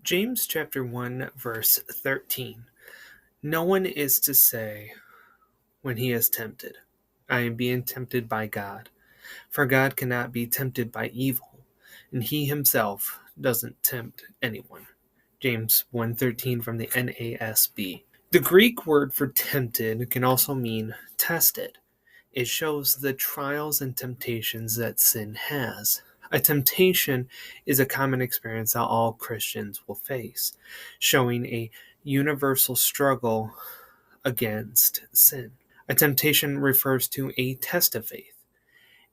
James chapter 1, verse 13. No one is to say when he is tempted, I am being tempted by God. For God cannot be tempted by evil, and he himself doesn't tempt anyone. James 1:13 from the NASB. The Greek word for tempted can also mean tested. It shows the trials and temptations that sin has. A temptation is a common experience that all Christians will face, showing a universal struggle against sin. A temptation refers to a test of faith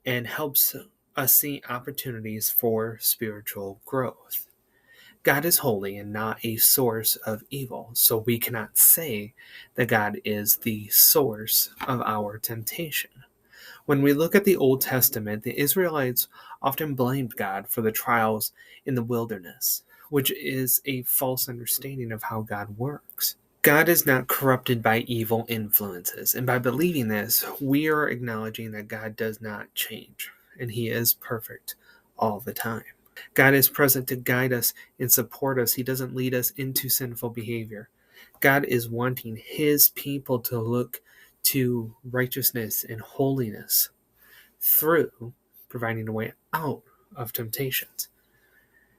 and helps us see opportunities for spiritual growth. God is holy and not a source of evil, so we cannot say that God is the source of our temptation. When we look at the Old Testament, the Israelites often blamed God for the trials in the wilderness, which is a false understanding of how God works. God is not corrupted by evil influences, and by believing this, we are acknowledging that God does not change, and He is perfect all the time. God is present to guide us and support us. He doesn't lead us into sinful behavior. God is wanting His people to look to righteousness and holiness through providing a way out of temptations.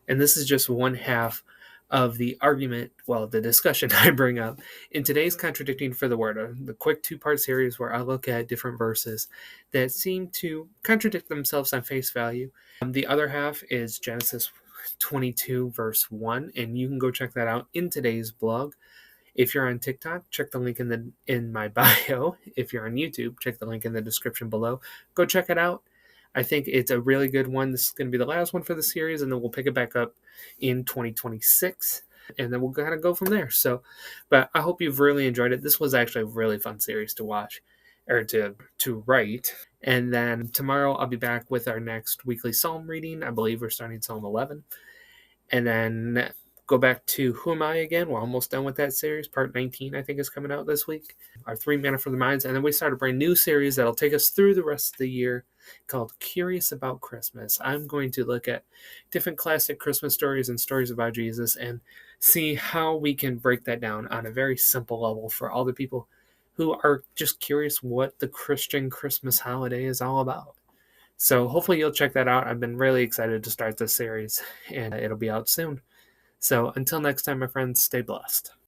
And this is just one half of the argument, the discussion I bring up in today's Contradicting for the Word, the quick two-part series where I look at different verses that seem to contradict themselves on face value. The other half is Genesis 22, verse 1, and you can go check that out in today's blog. If you're on TikTok, check the link in my bio. If you're on YouTube, check the link in the description below. Go check it out. I think it's a really good one. This is going to be the last one for the series, and then we'll pick it back up in 2026, and then we'll kind of go from there. But I hope you've really enjoyed it. This was actually a really fun series to watch, or to write. And then tomorrow I'll be back with our next weekly Psalm reading. I believe we're starting Psalm 11. And then go back to Who Am I again? We're almost done with that series. Part 19, I think, is coming out this week. Our 3 Manna for the Minds. And then we start a brand new series that'll take us through the rest of the year called Curious About Christmas. I'm going to look at different classic Christmas stories and stories about Jesus and see how we can break that down on a very simple level for all the people who are just curious what the Christian Christmas holiday is all about. So hopefully you'll check that out. I've been really excited to start this series, and it'll be out soon. So until next time, my friends, stay blessed.